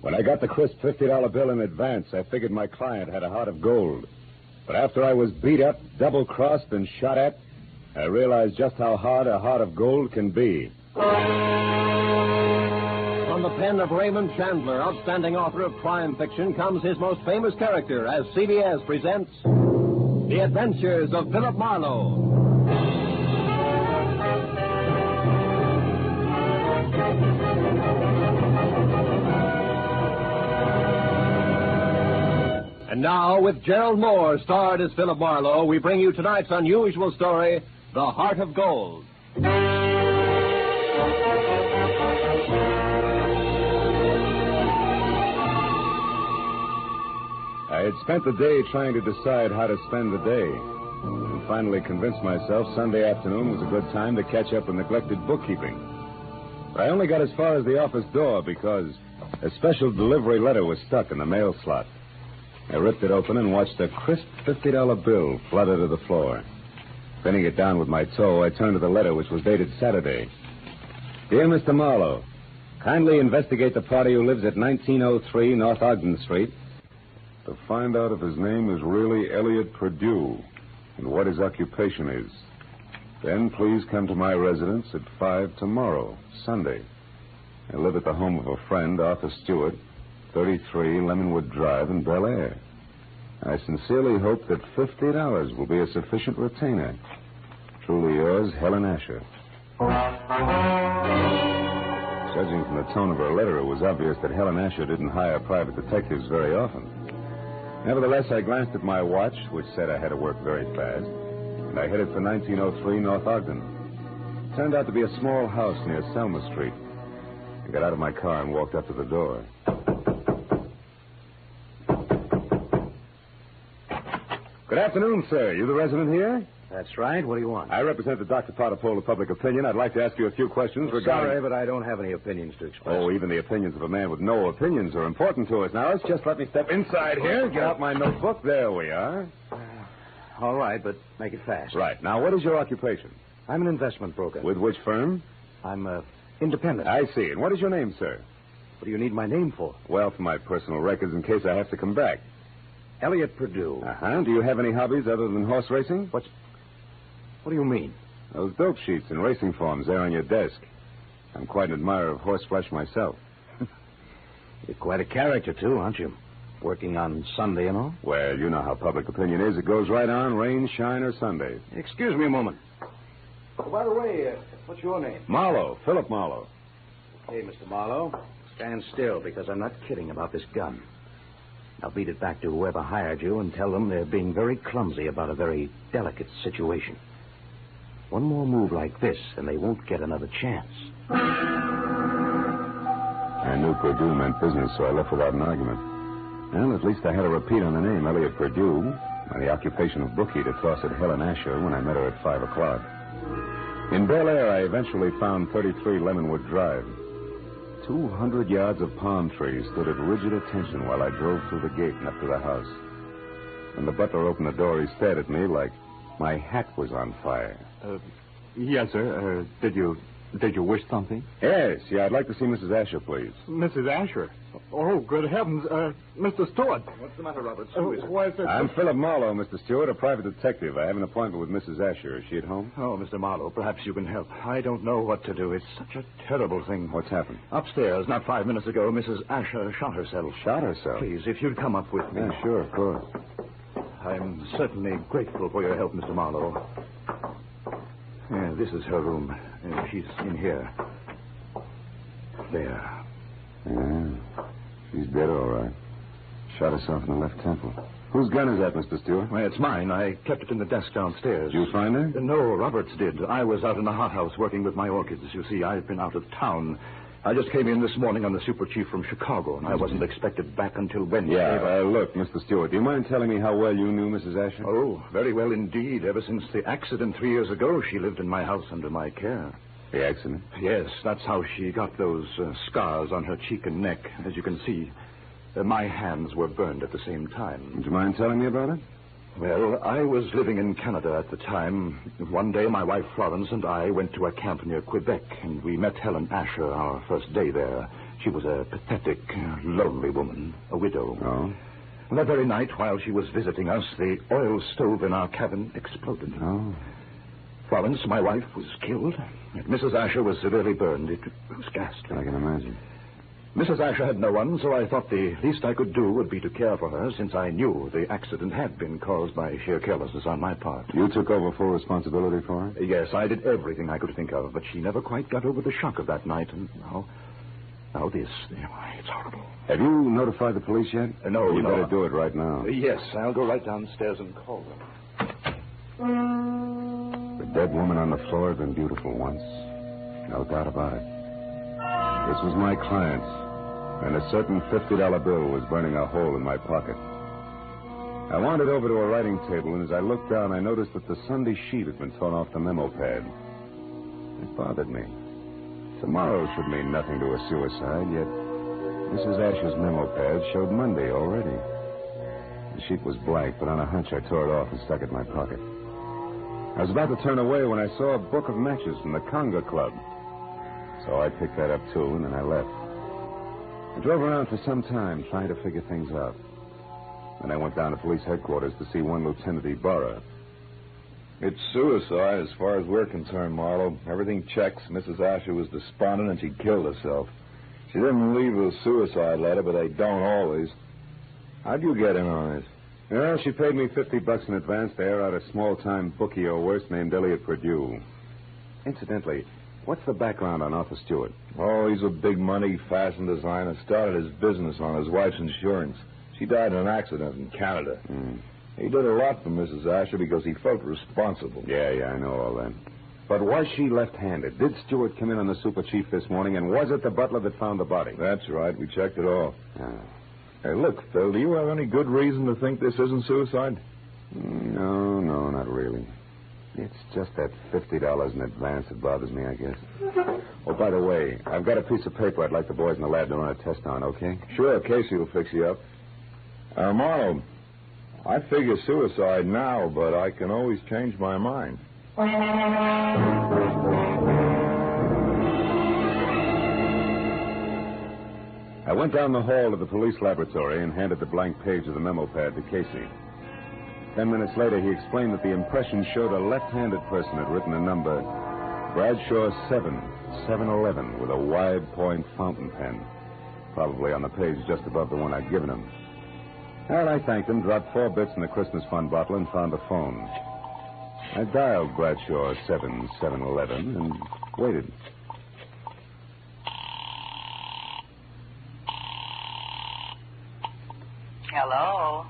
When I got the crisp $50 bill in advance, I figured my client had a heart of gold. But after I was beat up, double-crossed, and shot at, I realized just how hard a heart of gold can be. From the pen of Raymond Chandler, outstanding author of crime fiction, comes his most famous character as CBS presents The Adventures of Philip Marlowe. And now, with Gerald Moore starred as Philip Marlowe, we bring you tonight's unusual story, The Heart of Gold. I had spent the day trying to decide how to spend the day, and finally convinced myself Sunday afternoon was a good time to catch up on neglected bookkeeping. But I only got as far as the office door because a special delivery letter was stuck in the mail slot. I ripped it open and watched a crisp $50 bill flutter to the floor. Pinning it down with my toe, I turned to the letter, which was dated Saturday. Dear Mr. Marlowe, kindly investigate the party who lives at 1903 North Ogden Street to find out if his name is really Elliot Perdue and what his occupation is. Then please come to my residence at 5 tomorrow, Sunday. I live at the home of a friend, Arthur Stewart, 33 Lemonwood Drive in Bel Air. I sincerely hope that $50 will be a sufficient retainer. Truly yours, Helen Asher. Judging from the tone of her letter, it was obvious that Helen Asher didn't hire private detectives very often. Nevertheless, I glanced at my watch, which said I had to work very fast, and I headed for 1903 North Ogden. It turned out to be a small house near Selma Street. I got out of my car and walked up to the door. Good afternoon, sir. You the resident here? That's right. What do you want? I represent the Dr. Potter poll of public opinion. I'd like to ask you a few questions regarding... Sorry, but I don't have any opinions to express. Oh, even the opinions of a man with no opinions are important to us. Now, let's just let me step inside here, get out my notebook. There we are. All right, but make it fast. Right. Now, what is your occupation? I'm an investment broker. With which firm? I'm independent. I see. And what is your name, sir? What do you need my name for? Well, for my personal records in case I have to come back. Elliot Perdue. Uh-huh. Do you have any hobbies other than horse racing? What do you mean? Those dope sheets and racing forms there on your desk. I'm quite an admirer of horseflesh myself. You're quite a character, too, aren't you? Working on Sunday and all? Well, you know how public opinion is. It goes right on, rain, shine, or Sunday. Excuse me a moment. Oh, by the way, what's your name? Marlowe, Philip Marlowe. Okay, Mr. Marlowe. Stand still, because I'm not kidding about this gun. Now beat it back to whoever hired you and tell them they're being very clumsy about a very delicate situation. One more move like this, and they won't get another chance. I knew Perdue meant business, so I left without an argument. Well, at least I had a repeat on the name, Elliot Perdue, and the occupation of bookie to toss at Helen Asher when I met her at 5 o'clock. In Bel Air, I eventually found 33 Lemonwood Drive. 200 yards of palm trees stood at rigid attention while I drove through the gate and up to the house. When the butler opened the door, he stared at me like my hat was on fire. Yes, sir. Did you wish something? Yes, I'd like to see Mrs. Asher, please. Mrs. Asher? Oh, good heavens. Mr. Stewart. What's the matter, Roberts? Who is it? Why is it? I'm Philip Marlowe, Mr. Stewart, a private detective. I have an appointment with Mrs. Asher. Is she at home? Oh, Mr. Marlowe, perhaps you can help. I don't know what to do. It's such a terrible thing. What's happened? Upstairs, not 5 minutes ago, Mrs. Asher shot herself. Shot herself? Please, if you'd come up with me. Yeah, sure, of course. I'm certainly grateful for your help, Mr. Marlowe. Yeah, this is her room. She's in here. There. Yeah, she's dead, all right. Shot herself in the left temple. Whose gun is that, Mr. Stewart? Well, it's mine. I kept it in the desk downstairs. Did you find her? No, Roberts did. I was out in the hothouse working with my orchids. You see, I've been out of town. I just came in this morning on the super chief from Chicago, and I wasn't expected back until Wednesday. Yeah, look, Mr. Stewart, do you mind telling me how well you knew Mrs. Asher? Oh, very well indeed. Ever since the accident 3 years ago, she lived in my house under my care. The accident? Yes, that's how she got those scars on her cheek and neck. As you can see, my hands were burned at the same time. Would you mind telling me about it? Well, I was living in Canada at the time. One day, my wife Florence and I went to a camp near Quebec, and we met Helen Asher our first day there. She was a pathetic, lonely woman, a widow. Oh? That very night, while she was visiting us, the oil stove in our cabin exploded. Oh. Florence, my wife, was killed, and Mrs. Asher was severely burned. It was ghastly. I can imagine. Mrs. Asher had no one, so I thought the least I could do would be to care for her, since I knew the accident had been caused by sheer carelessness on my part. You took over full responsibility for her? Yes, I did everything I could think of, but she never quite got over the shock of that night, and now this. It's horrible. Have you notified the police yet? No, You no. better do it right now. Yes, I'll go right downstairs and call them. The dead woman on the floor had been beautiful once. No doubt about it. This was my client, and a certain $50 bill was burning a hole in my pocket. I wandered over to a writing table, and as I looked down, I noticed that the Sunday sheet had been torn off the memo pad. It bothered me. Tomorrow should mean nothing to a suicide, yet Mrs. Asher's memo pad showed Monday already. The sheet was blank, but on a hunch I tore it off and stuck it in my pocket. I was about to turn away when I saw a book of matches from the Conga Club. So I picked that up, too, and then I left. I drove around for some time trying to figure things out. Then I went down to police headquarters to see one Lieutenant Ibarra. It's suicide as far as we're concerned, Marlowe. Everything checks. Mrs. Asher was despondent and she killed herself. She didn't leave a suicide letter, but they don't always. How'd you get in on this? Well, she paid me $50 in advance to air out a small-time bookie or worse named Elliot Purdue. Incidentally, what's the background on Arthur Stewart? Oh, he's a big-money fashion designer. Started his business on his wife's insurance. She died in an accident in Canada. He did a lot for Mrs. Asher because he felt responsible. Yeah, I know all that. But was she left-handed? Did Stewart come in on the super chief this morning, and was it the butler that found the body? That's right. We checked it all. Ah. Hey, look, Phil, do you have any good reason to think this isn't suicide? No, not really. It's just that $50 in advance that bothers me, I guess. Oh, by the way, I've got a piece of paper I'd like the boys in the lab to run a test on, okay? Sure, Casey will fix you up. Marlowe, I figure suicide now, but I can always change my mind. I went down the hall to the police laboratory and handed the blank page of the memo pad to Casey. 10 minutes later, he explained that the impression showed a left-handed person had written a number, Bradshaw 711, with a wide-point fountain pen, probably on the page just above the one I'd given him. Well, I thanked him, dropped 4 bits in the Christmas fund bottle, and found the phone. I dialed Bradshaw 711 and waited. Hello?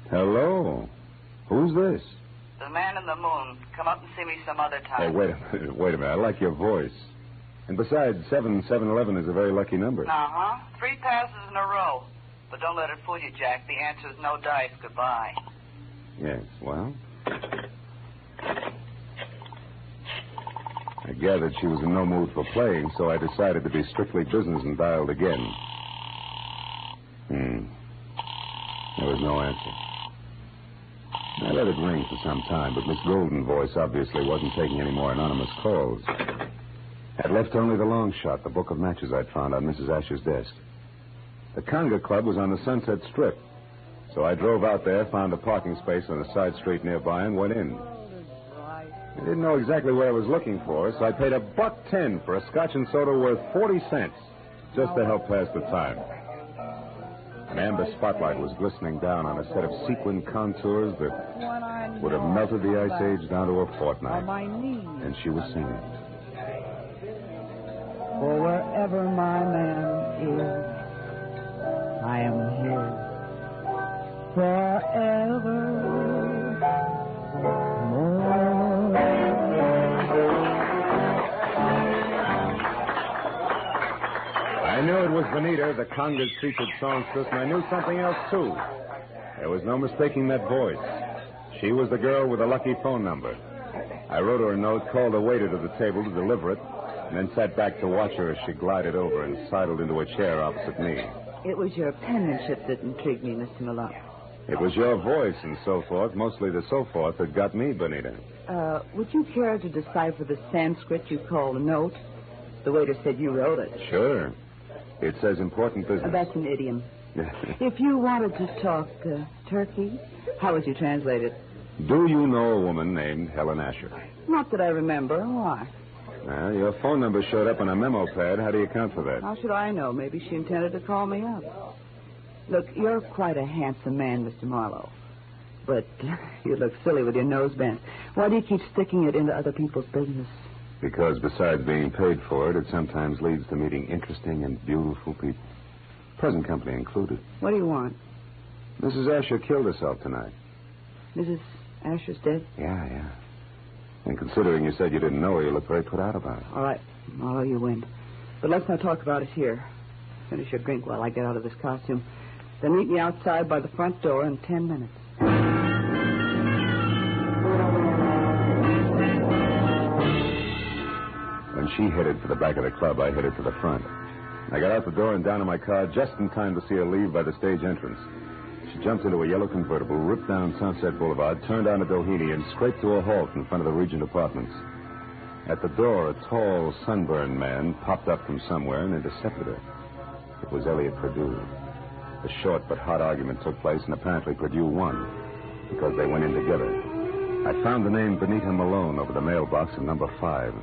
Hello? Who's this? The man in the moon. Come up and see me some other Hey, time. wait a minute. I like your voice. And besides, 711 is a very lucky number. Uh-huh. 3 passes in a row. But don't let it fool you, Jack. The answer's no dice. Goodbye. Yes, well. I gathered she was in no mood for playing, so I decided to be strictly business and dialed again. There was no answer. I let it ring for some time, but Miss Golden's voice obviously wasn't taking any more anonymous calls. I'd left only the long shot, the book of matches I'd found on Mrs. Asher's desk. The Conga Club was on the Sunset Strip, so I drove out there, found a parking space on a side street nearby, and went in. I didn't know exactly what I was looking for, so I paid $1.10 for a scotch and soda worth 40 cents, just to help pass the time. An amber spotlight was glistening down on a set of sequin contours that would have melted the ice age down to a fortnight. And she was singing. For wherever my man is, I am his I knew it was Bonita, the Conga's featured songstress, and I knew something else, too. There was no mistaking that voice. She was the girl with the lucky phone number. I wrote her a note, called a waiter to the table to deliver it, and then sat back to watch her as she glided over and sidled into a chair opposite me. It was your penmanship that intrigued me, Mr. Malone. It was your voice and so forth, mostly the so forth, that got me, Bonita. Would you care to decipher the Sanskrit you call the note? The waiter said you wrote it. Sure. It says important business. That's an idiom. If you wanted to talk turkey, how would you translate it? Do you know a woman named Helen Asher? Not that I remember. Why? Well, your phone number showed up on a memo pad. How do you account for that? How should I know? Maybe she intended to call me up. Look, you're quite a handsome man, Mr. Marlowe. But you look silly with your nose bent. Why do you keep sticking it into other people's business? Because besides being paid for it, it sometimes leads to meeting interesting and beautiful people. Present company included. What do you want? Mrs. Asher killed herself tonight. Mrs. Asher's dead? Yeah. And considering you said you didn't know her, you look very put out about it. All right, Marlowe, you win. But let's not talk about it here. Finish your drink while I get out of this costume. Then meet me outside by the front door in 10 minutes. When she headed for the back of the club, I headed for the front. I got out the door and down to my car just in time to see her leave by the stage entrance. She jumped into a yellow convertible, ripped down Sunset Boulevard, turned onto Doheny, and scraped to a halt in front of the Regent Apartments. At the door, a tall, sunburned man popped up from somewhere and intercepted her. It was Elliot Perdue. A short but hot argument took place, and apparently Perdue won, because they went in together. I found the name Benita Malone over the mailbox in number 5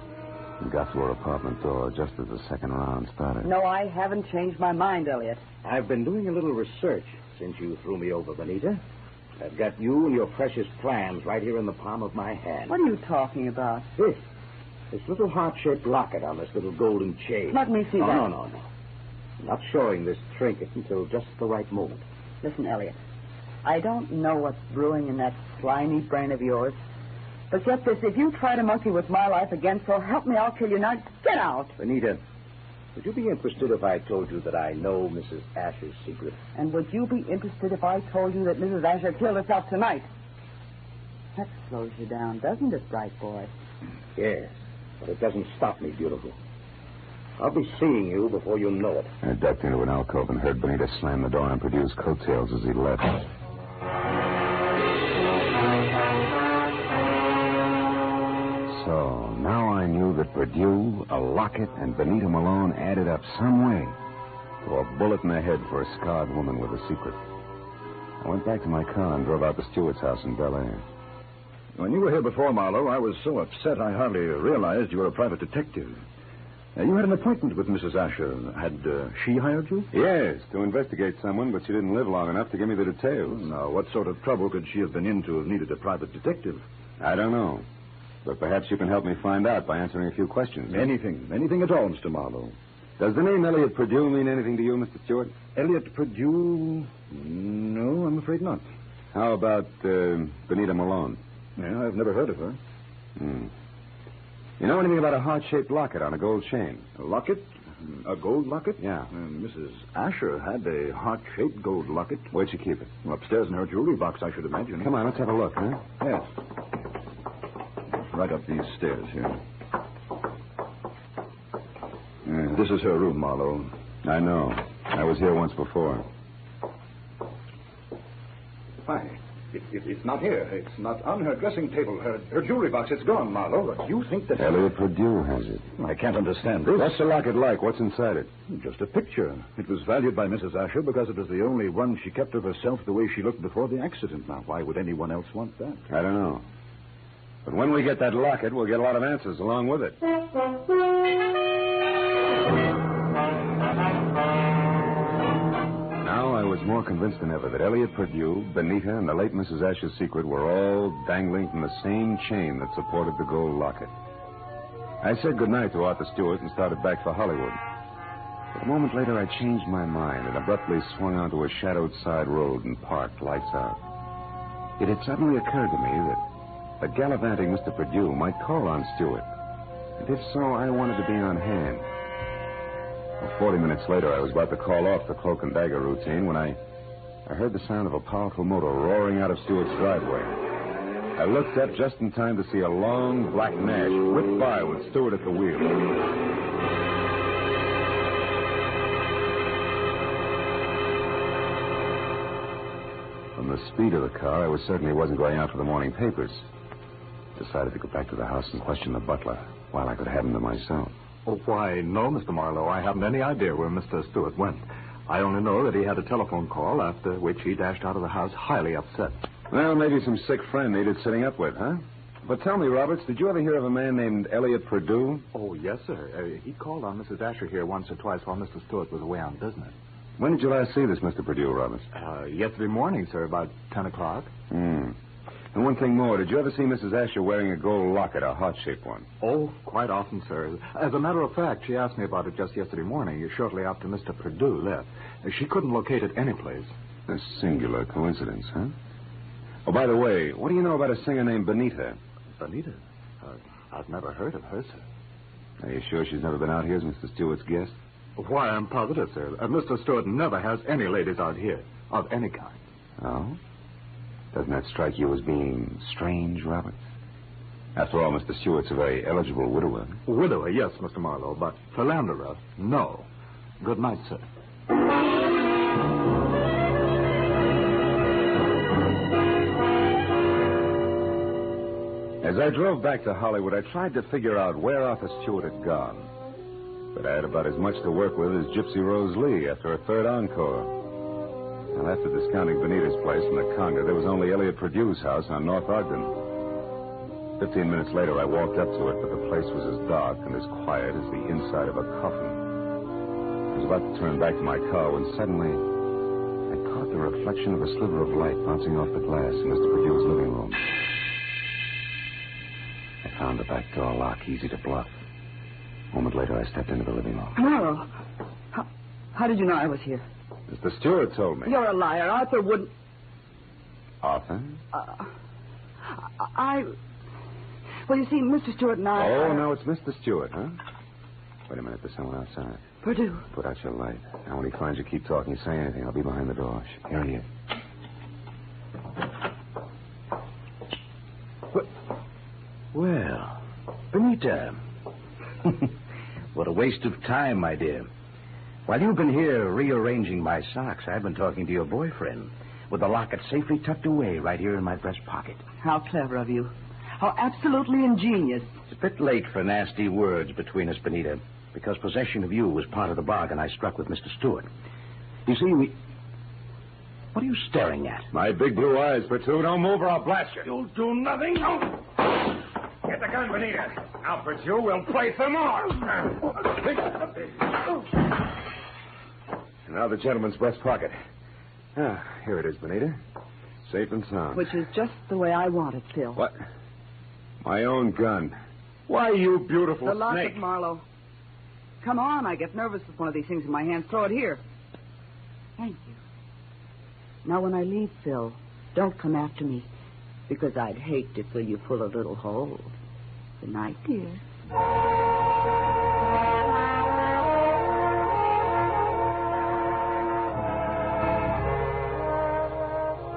and got to her apartment door just as the second round started. No, I haven't changed my mind, Elliot. I've been doing a little research since you threw me over, Benita. I've got you and your precious plans right here in the palm of my hand. What are you talking about? This little heart-shaped locket on this little golden chain. Let me see that. No. I'm not showing this trinket until just the right moment. Listen, Elliot, I don't know what's brewing in that slimy brain of yours. But get this, if you try to monkey with my life again, so help me, I'll kill you. Now, get out. Benita, would you be interested if I told you that I know Mrs. Asher's secret? And would you be interested if I told you that Mrs. Asher killed herself tonight? That slows you down, doesn't it, bright boy? Yes, but it doesn't stop me, beautiful. I'll be seeing you before you know it. I ducked into an alcove and heard Benita slam the door on Perdue's coattails as he left. So, now I knew that Perdue, a locket, and Benita Malone added up some way to a bullet in the head for a scarred woman with a secret. I went back to my car and drove out to Stewart's house in Bel Air. When you were here before, Marlowe, I was so upset I hardly realized you were a private detective. You had an appointment with Mrs. Asher. Had she hired you? Yes, to investigate someone, but she didn't live long enough to give me the details. Now, what sort of trouble could she have been in to have needed a private detective? I don't know. But perhaps you can help me find out by answering a few questions. Anything at all, Mr. Marlowe. Does the name Elliot Perdue mean anything to you, Mr. Stewart? Elliot Perdue? No, I'm afraid not. How about Benita Malone? Yeah, I've never heard of her. You know anything about a heart-shaped locket on a gold chain? A locket? A gold locket? Yeah. Mrs. Asher had a heart-shaped gold locket. Where'd she keep it? Well, upstairs in her jewelry box, I should imagine. Come on, let's have a look, huh? Yes. Right up these stairs here. This is her room, Marlowe. I know. I was here once before. Why? It's not here. It's not on her dressing table. Her jewelry box, it's gone, Marlowe. But you think that... Elliot Perdue has it. I can't understand this. What's the locket like? What's inside it? Just a picture. It was valued by Mrs. Asher because it was the only one she kept of herself the way she looked before the accident. Now, why would anyone else want that? I don't know. But when we get that locket, we'll get a lot of answers along with it. Now I was more convinced than ever that Elliot Perdue, Benita, and the late Mrs. Asher's secret were all dangling from the same chain that supported the gold locket. I said goodnight to Arthur Stewart and started back for Hollywood. But a moment later, I changed my mind and abruptly swung onto a shadowed side road and parked, lights out. It had suddenly occurred to me that a gallivanting Mr. Perdue might call on Stewart. And if so, I wanted to be on hand. Well, 40 minutes later, I was about to call off the cloak and dagger routine when I heard the sound of a powerful motor roaring out of Stewart's driveway. I looked up just in time to see a long black Nash whip by with Stewart at the wheel. From the speed of the car, I was certain he wasn't going out for the morning papers. Decided to go back to the house and question the butler while I could have him to myself. Oh, why, no, Mr. Marlowe. I haven't any idea where Mr. Stewart went. I only know that he had a telephone call, after which he dashed out of the house highly upset. Well, maybe some sick friend needed sitting up with, huh? But tell me, Roberts, did you ever hear of a man named Elliot Perdue? Oh, yes, sir. He called on Mrs. Asher here once or twice while Mr. Stewart was away on business. When did you last see this Mr. Perdue, Roberts? Yesterday morning, sir, about 10 o'clock. And one thing more, did you ever see Mrs. Asher wearing a gold locket, a heart-shaped one? Oh, quite often, sir. As a matter of fact, she asked me about it just yesterday morning, shortly after Mr. Perdue left. She couldn't locate it anyplace. A singular coincidence, huh? Oh, by the way, what do you know about a singer named Benita? Benita? I've never heard of her, sir. Are you sure she's never been out here as Mr. Stewart's guest? Why, I'm positive, sir. Mr. Stewart never has any ladies out here, of any kind. Oh? Doesn't that strike you as being strange, Roberts? After all, Mr. Stewart's a very eligible widower. Widower, yes, Mr. Marlowe, but philanderer, no. Good night, sir. As I drove back to Hollywood, I tried to figure out where Arthur Stewart had gone. But I had about as much to work with as Gypsy Rose Lee after a third encore. Well, after discounting Benita's place in the Conga, there was only Elliot Perdue's house on North Ogden. 15 minutes later, I walked up to it, but the place was as dark and as quiet as the inside of a coffin. I was about to turn back to my car when suddenly I caught the reflection of a sliver of light bouncing off the glass in Mr. Perdue's living room. I found the back door lock easy to bluff. A moment later, I stepped into the living room. Marlowe, how did you know I was here? Mr. Stewart told me. You're a liar. Arthur wouldn't... Arthur? Well, you see, Mr. Stewart and I... Oh, no, it's Mr. Stewart, huh? Wait a minute, there's someone outside. Perdue. Put out your light. Now, when he finds you, keep talking. Say anything. I'll be behind the door. Here he is. Well, Benita. What a waste of time, my dear. While you've been here rearranging my socks, I've been talking to your boyfriend with the locket safely tucked away right here in my breast pocket. How clever of you. How absolutely ingenious. It's a bit late for nasty words between us, Benita, because possession of you was part of the bargain I struck with Mr. Stewart. You see, What are you staring at? My big blue eyes, Perdue. Don't move or I'll blast you. You'll do nothing. No. Get the gun, Benita. Now, Perdue, we'll play some more. And now the gentleman's breast pocket. Ah, here it is, Benita. Safe and sound. Which is just the way I want it, Phil. What? My own gun. Why, you beautiful The locket, snake. Marlowe. Come on, I get nervous with one of these things in my hands. Throw it here. Thank you. Now, when I leave, Phil, don't come after me, because I'd hate to fill you full of little holes. Good night, dear.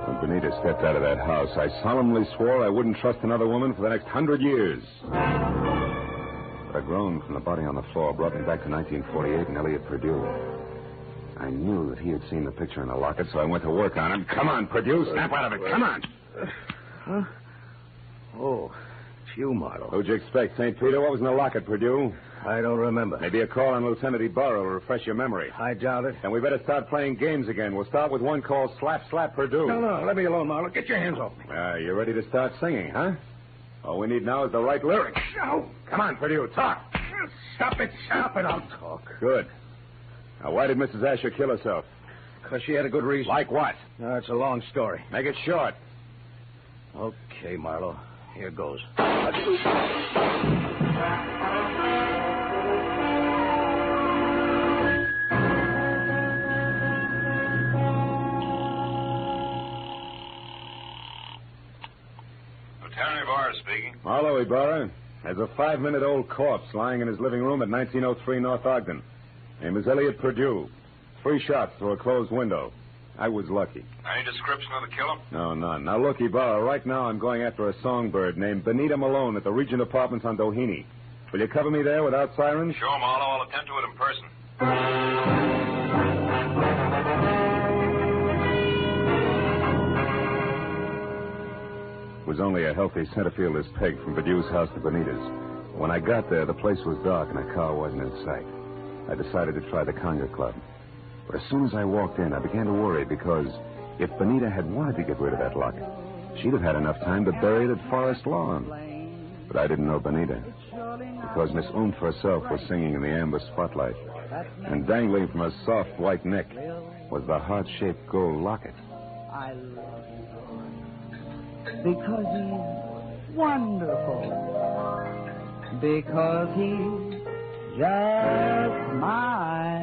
When Benita stepped out of that house, I solemnly swore I wouldn't trust another woman for the next 100 years. But a groan from the body on the floor brought me back to 1948 and Elliot Perdue. I knew that he had seen the picture in the locket, so I went to work on him. Come on, Perdue, snap out of it. Come on. Huh? Oh, it's you, Marlowe. Who'd you expect, St. Peter? What was in the locket, Perdue? I don't remember. Maybe a call on Lieutenant Ibarra will refresh your memory. I doubt it. And we better start playing games again. We'll start with one called Slap, Slap, Perdue. No, let me alone, Marlowe. Get your hands off me. You ready to start singing, huh? All we need now is the right lyrics. No. Come on, Perdue, talk. Stop it, I'll talk. Good. Now, why did Mrs. Asher kill herself? Because she had a good reason. Like what? No, it's a long story. Make it short. Okay, Marlowe. Here goes. Lieutenant Ibarra speaking. Marlowe, Ibarra. There's a 5-minute-old corpse lying in his living room at 1903 North Ogden. Name is Elliot Perdue. 3 shots through a closed window. I was lucky. Any description of the killer? No, none. Now, look, Ibarra, right now I'm going after a songbird named Benita Malone at the Regent Apartments on Doheny. Will you cover me there without sirens? Sure, Marlowe. I'll attend to it in person. It was only a healthy center fielder's peg from Perdue's house to Benita's. When I got there, the place was dark and a car wasn't in sight. I decided to try the Conga Club. But as soon as I walked in, I began to worry because if Benita had wanted to get rid of that locket, she'd have had enough time to bury it at Forest Lawn. But I didn't know Benita, because Miss Oomph herself was singing in the amber spotlight, and dangling from her soft white neck was the heart-shaped gold locket. I love you because he's wonderful, because he's just my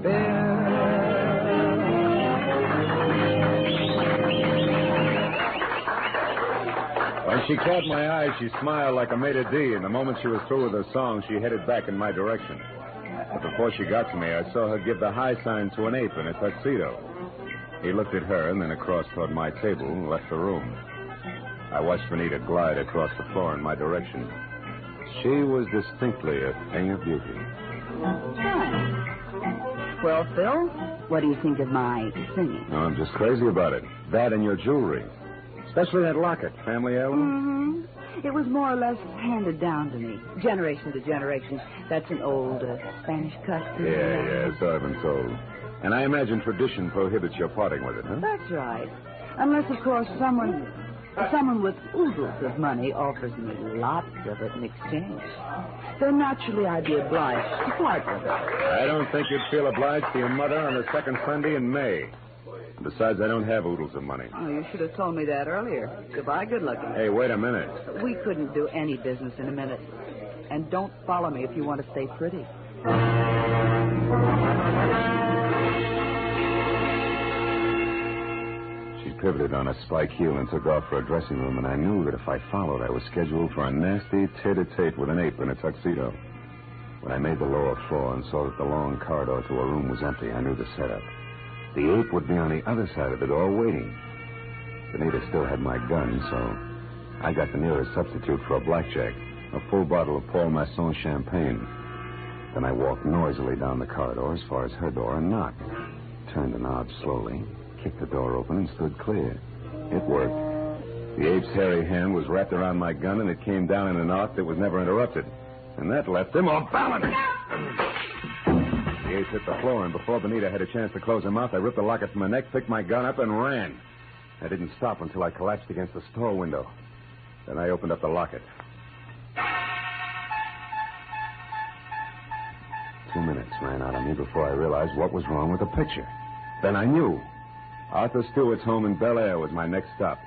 Bill. When she caught my eye, she smiled like a maitre d', and the moment she was through with her song, she headed back in my direction. But before she got to me, I saw her give the high sign to an ape in a tuxedo. He looked at her and then across toward my table and left the room. I watched Benita glide across the floor in my direction. She was distinctly a thing of beauty. Fine. Well, Phil, what do you think of my singing? No, I'm just crazy about it. That and your jewelry. Especially that locket, family heirloom. Mm-hmm. It was more or less handed down to me, generation to generation. That's an old Spanish custom. Yeah, so I've been told. And I imagine tradition prohibits your parting with it, huh? That's right. Unless, of course, someone with oodles of money offers me lots of it in exchange. Then naturally I'd be obliged to part with it. I don't think you'd feel obliged to your mother on the second Sunday in May. Besides, I don't have oodles of money. Oh, you should have told me that earlier. Goodbye, good looking. Hey, wait a minute. We couldn't do any business in a minute. And don't follow me if you want to stay pretty. She pivoted on a spike heel and took off for a dressing room, and I knew that if I followed, I was scheduled for a nasty tete-a-tete with an ape in a tuxedo. When I made the lower floor and saw that the long corridor to her room was empty, I knew the setup. The ape would be on the other side of the door waiting. Benita still had my gun, so I got the nearest substitute for a blackjack, a full bottle of Paul Masson champagne. Then I walked noisily down the corridor as far as her door and knocked. Turned the knob slowly, kicked the door open, and stood clear. It worked. The ape's hairy hand was wrapped around my gun, and it came down in an arc that was never interrupted. And that left him off balance. The ape hit the floor, and before Benita had a chance to close her mouth, I ripped the locket from her neck, picked my gun up, and ran. I didn't stop until I collapsed against the store window. Then I opened up the locket. 2 minutes ran out of me before I realized what was wrong with the picture. Then I knew. Arthur Stewart's home in Bel Air was my next stop.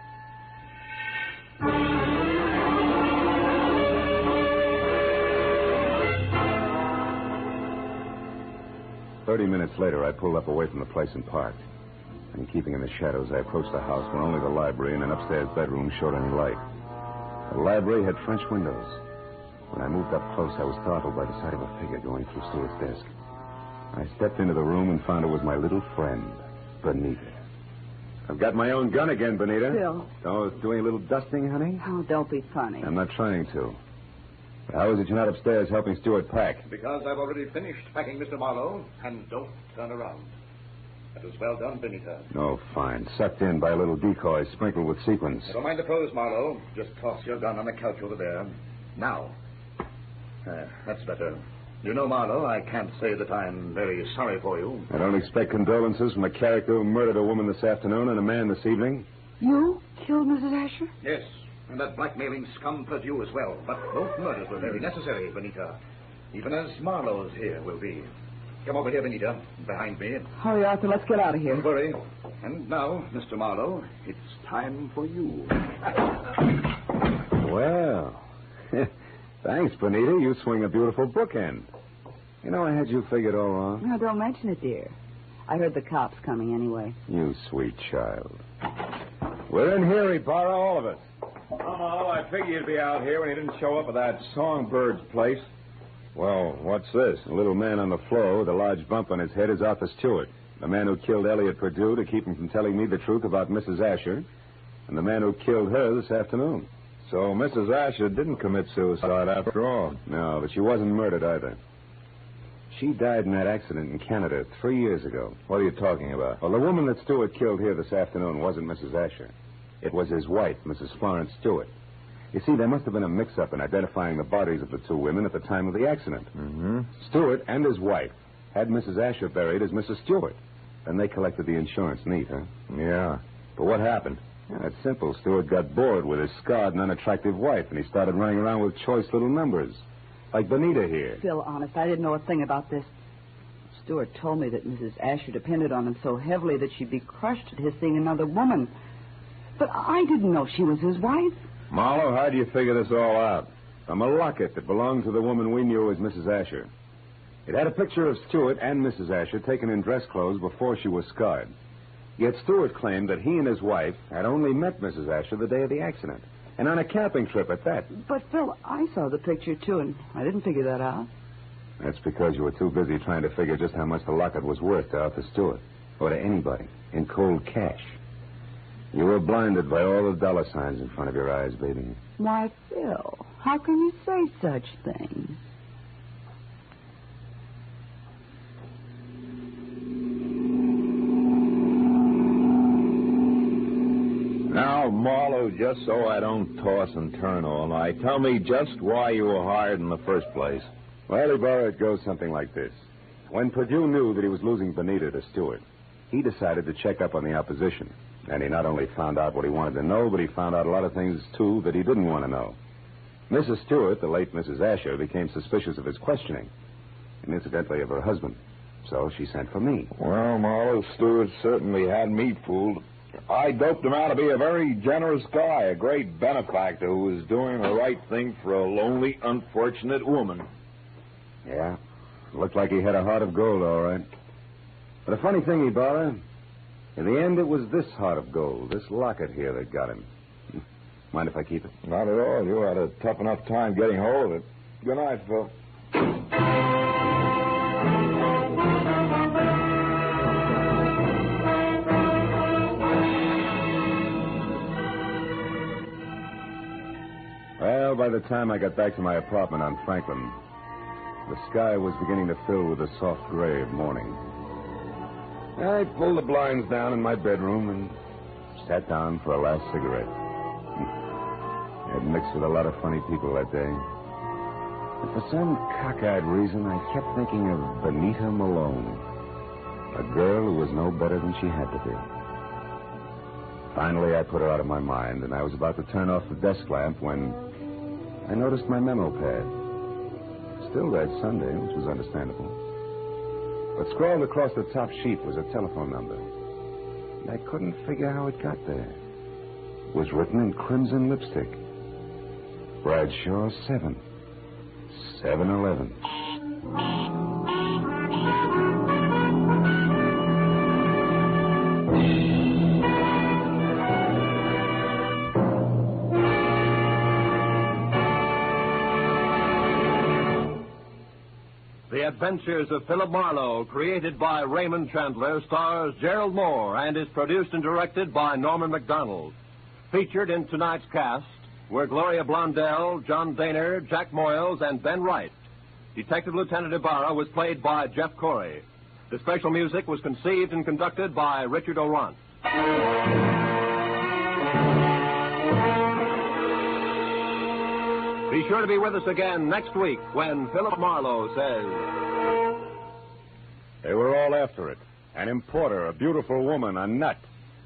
30 minutes later, I pulled up away from the place and parked. And keeping in the shadows, I approached the house where only the library and an upstairs bedroom showed any light. The library had French windows. When I moved up close, I was startled by the sight of a figure going through Stewart's desk. I stepped into the room and found it was my little friend, Benita. I've got my own gun again, Benita. Bill. Oh, doing a little dusting, honey? Oh, don't be funny. I'm not trying to. How is it you're not upstairs helping Stewart pack? Because I've already finished packing, Mr. Marlowe, and don't turn around. That was well done, Benita. Oh, fine. Sucked in by a little decoy sprinkled with sequins. Never mind the pose, Marlowe. Just toss your gun on the couch over there. Now. That's better. You know, Marlowe, I can't say that I'm very sorry for you. I don't expect condolences from a character who murdered a woman this afternoon and a man this evening. You killed Mrs. Asher? Yes, and that blackmailing scum Purdue as well. But both murders were very necessary, Benita. Even as Marlowe's here will be. Come over here, Benita, behind me. Hurry, Arthur, let's get out of here. Don't worry. And now, Mr. Marlowe, it's time for you. Well, thanks, Benita. You swing a beautiful bookend. You know, I had you figured all wrong. No, don't mention it, dear. I heard the cops coming anyway. You sweet child. We're in here, Ibarra, all of us. Oh, I figured you'd be out here when you didn't show up at that Songbird's place. Well, what's this? A little man on the floor with a large bump on his head is Arthur Stewart, the man who killed Elliot Purdue to keep him from telling me the truth about Mrs. Asher, and the man who killed her this afternoon. So Mrs. Asher didn't commit suicide after all. No, but she wasn't murdered either. She died in that accident in Canada 3 years ago. What are you talking about? Well, the woman that Stewart killed here this afternoon wasn't Mrs. Asher. It was his wife, Mrs. Florence Stewart. You see, there must have been a mix-up in identifying the bodies of the two women at the time of the accident. Mm-hmm. Stewart and his wife had Mrs. Asher buried as Mrs. Stewart. Then they collected the insurance. Neat, huh? Yeah. But what happened? Yeah, it's simple. Stewart got bored with his scarred and unattractive wife, and he started running around with choice little numbers. Like Benita here. Phil, honest, I didn't know a thing about this. Stewart told me that Mrs. Asher depended on him so heavily that she'd be crushed at his seeing another woman. But I didn't know she was his wife. Marlowe, how do you figure this all out? From a locket that belonged to the woman we knew as Mrs. Asher. It had a picture of Stewart and Mrs. Asher taken in dress clothes before she was scarred. Yet Stewart claimed that he and his wife had only met Mrs. Asher the day of the accident. And on a camping trip at that. But, Phil, I saw the picture, too, and I didn't figure that out. That's because you were too busy trying to figure just how much the locket was worth to Arthur Stewart. Or to anybody. In cold cash. You were blinded by all the dollar signs in front of your eyes, baby. Why, Phil, how can you say such things? Now, Marlowe, just so I don't toss and turn all night, tell me just why you were hired in the first place. Well, Ibarra, it goes something like this. When Purdue knew that he was losing Benita to Stewart, he decided to check up on the opposition. And he not only found out what he wanted to know, but he found out a lot of things, too, that he didn't want to know. Mrs. Stewart, the late Mrs. Asher, became suspicious of his questioning, and incidentally of her husband. So she sent for me. Well, Marlowe, Stewart certainly had me fooled. I doped him out to be a very generous guy, a great benefactor who was doing the right thing for a lonely, unfortunate woman. Yeah, looked like he had a heart of gold, all right. But a funny thing, Ibarra, in the end, it was this heart of gold, this locket here, that got him. Mind if I keep it? Not at all. You had a tough enough time getting hold of it. Good night, Phil. Well, by the time I got back to my apartment on Franklin, the sky was beginning to fill with a soft gray of morning. I pulled the blinds down in my bedroom and sat down for a last cigarette. I had mixed with a lot of funny people that day. But for some cockeyed reason, I kept thinking of Benita Malone, a girl who was no better than she had to be. Finally, I put her out of my mind, and I was about to turn off the desk lamp when I noticed my memo pad. Still read Sunday, which was understandable. But scrawled across the top sheet was a telephone number. And I couldn't figure how it got there. It was written in crimson lipstick. Bradshaw 7. 7-Eleven. The Adventures of Philip Marlowe, created by Raymond Chandler, stars Gerald Moore and is produced and directed by Norman MacDonald. Featured in tonight's cast were Gloria Blondell, John Daner, Jack Moyles, and Ben Wright. Detective Lieutenant Ibarra was played by Jeff Corey. The special music was conceived and conducted by Richard Orant. Be sure to be with us again next week when Philip Marlowe says... They were all after it. An importer, a beautiful woman, a nut,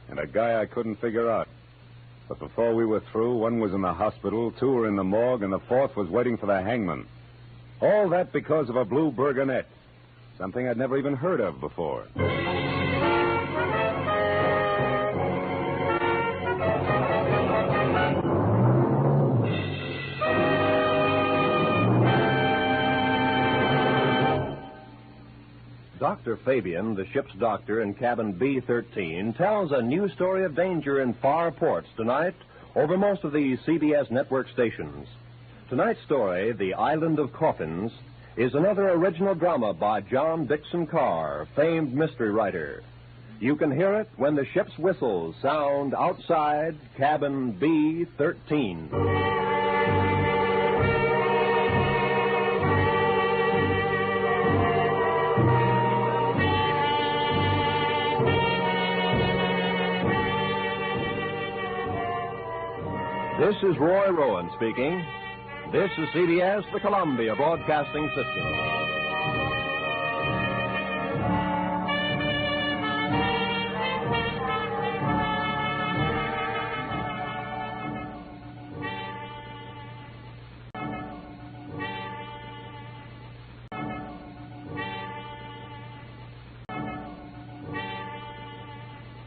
and a guy I couldn't figure out. But before we were through, one was in the hospital, two were in the morgue, and the fourth was waiting for the hangman. All that because of a blue burgonet. Something I'd never even heard of before. Dr. Fabian, the ship's doctor in cabin B-13, tells a new story of danger in far ports tonight over most of the CBS network stations. Tonight's story, The Island of Coffins, is another original drama by John Dixon Carr, famed mystery writer. You can hear it when the ship's whistles sound outside cabin B-13. This is Roy Rowan speaking. This is CBS, the Columbia Broadcasting System.